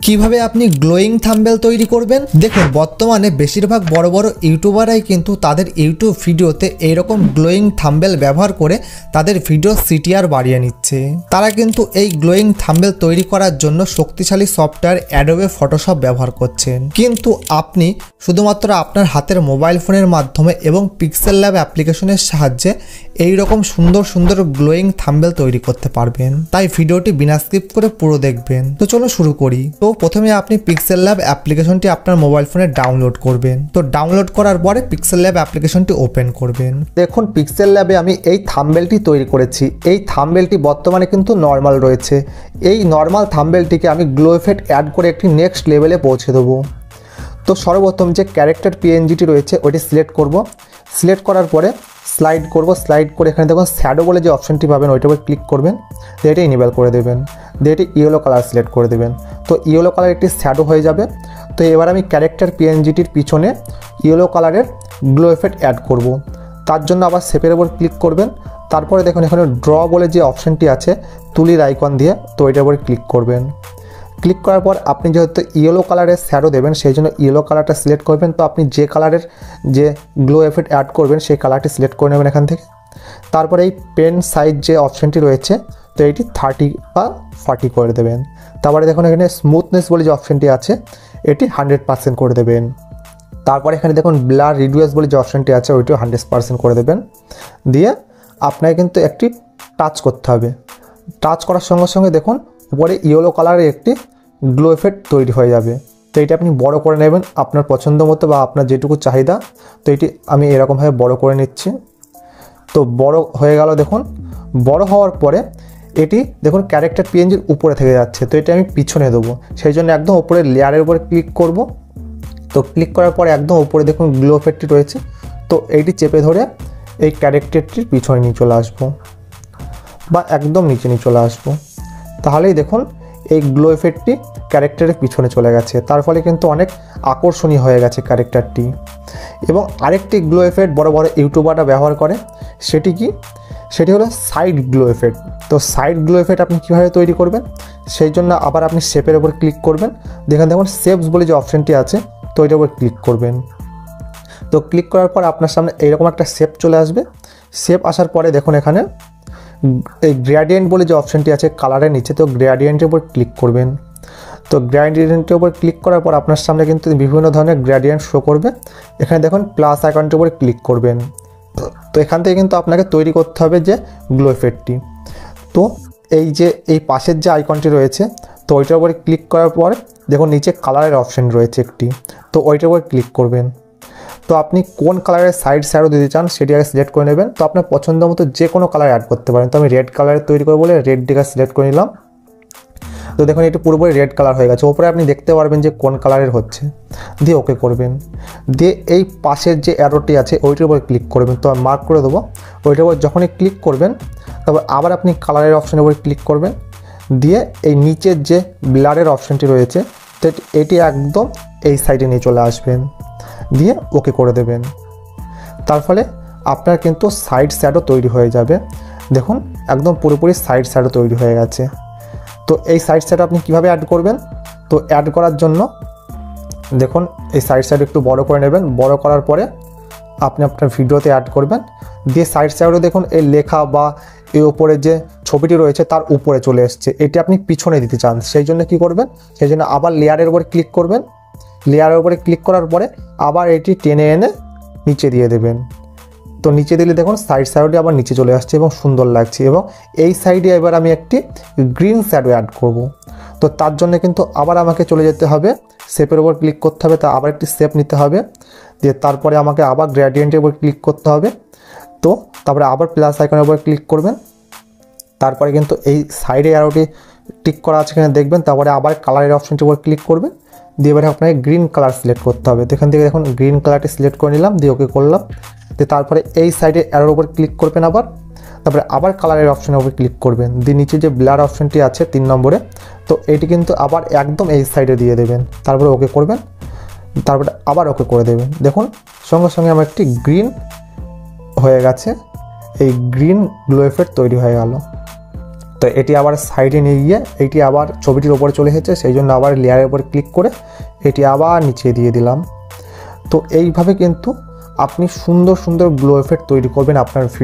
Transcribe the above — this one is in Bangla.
কিভাবে আপনি গ্লোয়িং থাম্বনেল তৈরি করবেন। দেখুন বর্তমানে বেশিরভাগ বড় বড় ইউটিউবাররাই কিন্তু তাদের ইউটিউব ভিডিওতে এইরকম গ্লোয়িং থাম্বনেল ব্যবহার করে তাদের ভিডিও সিটিআর বাড়িয়ে নিচ্ছে। তারা কিন্তু এই গ্লোয়িং থাম্বনেল তৈরি করার জন্য শক্তিশালী সফটওয়্যার অ্যাডোবে ফটোশপ ব্যবহার করছেন, কিন্তু আপনি শুধুমাত্র আপনার হাতের মোবাইল ফোনের মাধ্যমে এবং পিক্সেল ল্যাব অ্যাপ্লিকেশনের সাহায্যে এই রকম সুন্দর সুন্দর গ্লোয়িং থাম্বনেল তৈরি করতে পারবেন। তাই ভিডিওটি বিনা স্কিপ করে পুরো দেখবেন। তো চলো শুরু করি। তো প্রথমে আপনি পিক্সেল ল্যাব অ্যাপ্লিকেশনটি আপনার মোবাইল ফোনে ডাউনলোড করবেন। তো ডাউনলোড করার পরে পিক্সেল ল্যাব অ্যাপ্লিকেশনটি ওপেন করবেন। দেখুন পিক্সেল ল্যাবে আমি এই থাম্বনেলটি তৈরি করেছি। এই থাম্বনেলটি বর্তমানে কিন্তু নর্মাল রয়েছে। এই নর্মাল থাম্বনেলটিকে আমি গ্লো এফেক্ট অ্যাড করে একটি নেক্সট লেভেলে পৌঁছে দেবো। তো সর্বপ্রথম যে ক্যারেক্টার পিএনজিটি রয়েছে ওইটি সিলেক্ট করব। সিলেক্ট করার পরে স্লাইড করব। স্লাইড করে এখানে দেখুন শ্যাডো বলে যে অপশনটি পাবেন ওইটার উপর ক্লিক করবেন, দিয়ে এটা ইনেবল করে দেবেন, দিয়ে এটি ইয়েলো কালার সিলেক্ট করে দেবেন। তো ইয়েলো কালার একটি শ্যাডো হয়ে যাবে। তো এবার আমি ক্যারেক্টার পিএনজিটির পিছনে ইয়েলো কালারের গ্লো এফেক্ট অ্যাড করব। তার জন্য আবার শেপের উপর ক্লিক করবেন। তারপরে দেখুন এখানে ড্র বলে যে অপশনটি আছে তুলির আইকন দিয়ে, তো ওইটার উপর ক্লিক করবেন। ক্লিক করার পর আপনি যেহেতু ইয়েলো কালারের শ্যাডো দেবেন সেই জন্য ইয়েলো কালারটা সিলেক্ট করবেন। তো আপনি যে কালারের যে গ্লো এফেক্ট অ্যাড করবেন সেই কালারটি সিলেক্ট করে নেবেন এখান থেকে। তারপরে এই পেন সাইজ যে অপশনটি রয়েছে তো এইটি 30 বা 40 করে দেবেন। তারপরে দেখুন এখানে স্মুথনেস বলে যে অপশনটি আছে এটি 100% করে দেবেন। তারপরে এখানে দেখুন ব্লার রিডিউস বলে যে অপশনটি আছে ওইটিও 100% করে দেবেন। দিয়ে আপনাকে কিন্তু একটি টাচ করতে হবে। টাচ করার সঙ্গে সঙ্গে দেখুন উপরে ইয়েলো কালারের একটি গ্লো এফেক্ট তৈরি হয়ে যাবে। তো এইটা আপনি বড় করে নেবেন আপনার পছন্দ মতো বা আপনার যেটুকু চাহিদা। তো এটি আমি এরকমভাবে বড় করে নিচ্ছি। তো বড় হয়ে গেল। দেখুন বড় হওয়ার পরে এটি দেখুন ক্যারেক্টার পিএনজির উপরে থেকে যাচ্ছে। তো এটা আমি পিছনে দেবো, সেই জন্য একদম উপরে লেয়ারের উপরে ক্লিক করব। তো ক্লিক করার পরে একদম উপরে দেখুন গ্লো এফেক্টটি রয়েছে। তো এইটি চেপে ধরে এই ক্যারেক্টারটির পিছনে নিয়ে চলে আসবো বা একদম নিচে নিয়ে চলে আসবো। তাহলেই দেখুন এই গ্লো এফেক্টটি ক্যারেক্টারের পিছনে চলে গেছে। তার ফলে কিন্তু অনেক আকর্ষণীয় হয়ে গেছে ক্যারেক্টারটি। এবং আরেকটি গ্লো এফেক্ট বড় বড় ইউটিউবাররা ব্যবহার করে, সেটি কি? সেটি হলো সাইড গ্লো এফেক্ট। তো সাইড গ্লো এফেক্ট আপনি কীভাবে তৈরি করবেন সেই জন্য আবার আপনি শেপের উপর ক্লিক করবেন। দেখুন দেখুন শেপস বলে যে অপশনটি আছে তো ওইটার উপর ক্লিক করবেন। তো ক্লিক করার পর আপনার সামনে এইরকম একটা শেপ চলে আসবে। শেপ আসার পরে দেখুন এখানে এই গ্রেডিয়েন্ট বলে যে অপশনটি আছে কালারের নিচে, তো গ্রেডিয়েন্টের উপর ক্লিক করবেন। তো গ্রেডিয়েন্টের উপর ক্লিক করার পর আপনার সামনে কিন্তু বিভিন্ন ধরনের গ্রেডিয়েন্ট শো করবে। এখানে দেখুন প্লাস আইকনটির উপর ক্লিক করবেন। তো এখান থেকে কিন্তু আপনাকে তৈরি করতে হবে যে গ্লো এফেক্টটি। তো এই যে এই পাশের যে আইকনটি রয়েছে তো ওইটার উপরে ক্লিক করার পর দেখুন নিচে কালারের অপশন রয়েছে একটি, তো ওইটার উপর ক্লিক করবেন। তো আপনি কোন কালারের সাইড শ্যাডো দিতে চান সেটি আগে সিলেক্ট করে নেবেন। তো আপনার পছন্দ মতো যে কোনো কালার অ্যাড করতে পারেন। তো আমি রেড কালারের তৈরি করবো বলে রেড দিকে সিলেক্ট করে নিলাম। তো দেখুন এটি পুরোপুরি রেড কালার হয়ে গেছে। ওপরে আপনি দেখতে পারবেন যে কোন কালারের হচ্ছে, দিয়ে ওকে করবেন। দিয়ে এই পাশের যে অ্যারোটি আছে ওইটার উপর ক্লিক করবেন। তো আমি মার্ক করে দেবো। ওইটার উপর যখনই ক্লিক করবেন তারপর আবার আপনি কালারের অপশানের উপর ক্লিক করবেন। দিয়ে এই নিচের যে ব্লারের অপশানটি রয়েছে তো এটি একদম এই সাইডে নিয়ে চলে আসবেন, দিয়ে ওকে করে দেবেন। তার ফলে আপনার কিন্তু সাইড শ্যাডো তৈরি হয়ে যাবে। দেখুন একদম পুরোপুরি সাইড শ্যাডো তৈরি হয়ে গেছে। তো এই সাইড শ্যাডো আপনি কীভাবে অ্যাড করবেন? তো অ্যাড করার জন্য দেখুন এই সাইড শ্যাডো একটু বড় করে নেবেন। বড় করার পরে আপনি আপনার ভিডিওতে অ্যাড করবেন। দিয়ে সাইড শ্যাডো দেখুন এই লেখা বা এই উপরে যে ছবিটি রয়েছে তার উপরে চলে এসছে, এটি আপনি পিছনে দিতে চান। সেই জন্য কী করবেন? সেই জন্য আবার লেয়ারের উপরে ক্লিক করবেন। লেয়ারের উপরে ক্লিক করার পরে আবার এটি টেনে এনে নিচে দিয়ে দেবেন। তো নিচে দিলে দেখুন সাইড শ্যাডোটি আবার নিচে চলে আসছে এবং সুন্দর লাগছে। এবং এই সাইডে এবার আমি একটি গ্রিন শ্যাডো অ্যাড করব। তো তার জন্য কিন্তু আবার আমাকে চলে যেতে হবে, শেপের উপর ক্লিক করতে হবে। তা আবার একটি শেপ নিতে হবে, দিয়ে তারপরে আমাকে আবার গ্রেডিয়েন্টের উপর ক্লিক করতে হবে। তো তারপরে আবার প্লাস আইকনের উপর ক্লিক করবেন। তারপরে কিন্তু এই সাইডে অ্যারোটি টিক করা আছে কিনা দেখবেন। তারপরে আবার কালারের অপশনটির উপর ক্লিক করবেন। দিয়ে এবারে আপনাকে গ্রিন কালার সিলেক্ট করতে হবে। তো এখান থেকে দেখুন গ্রিন কালারটি সিলেক্ট করে নিলাম, দিয়ে ওকে করলাম। দিয়ে তারপরে এই সাইডে অ্যারোর উপর ক্লিক করবেন আবার। তারপরে আবার কালারের অপশনের উপর ক্লিক করবেন। দিয়ে নিচে যে ব্লার অপশনটি আছে 3 নম্বরে তো এটি কিন্তু আবার একদম এই সাইডে দিয়ে দেবেন। তারপরে ওকে করবেন, তারপরে আবার ওকে করে দেবেন। দেখুন সঙ্গে সঙ্গে আমার একটি গ্রিন হয়ে গেছে, এই গ্রিন গ্লো এফেক্ট তৈরি হয়ে গেল। তো এটি আবার সাইডে নিয়ে গিয়ে এটি আবার ছবিটির ওপরে চলে এসেছে, সেই জন্য আবার লেয়ারের উপর ক্লিক করে এটি আবার নিচে দিয়ে দিলাম। তো এইভাবে কিন্তু আপনি সুন্দর সুন্দর গ্লো এফেক্ট তৈরি করবেন আপনার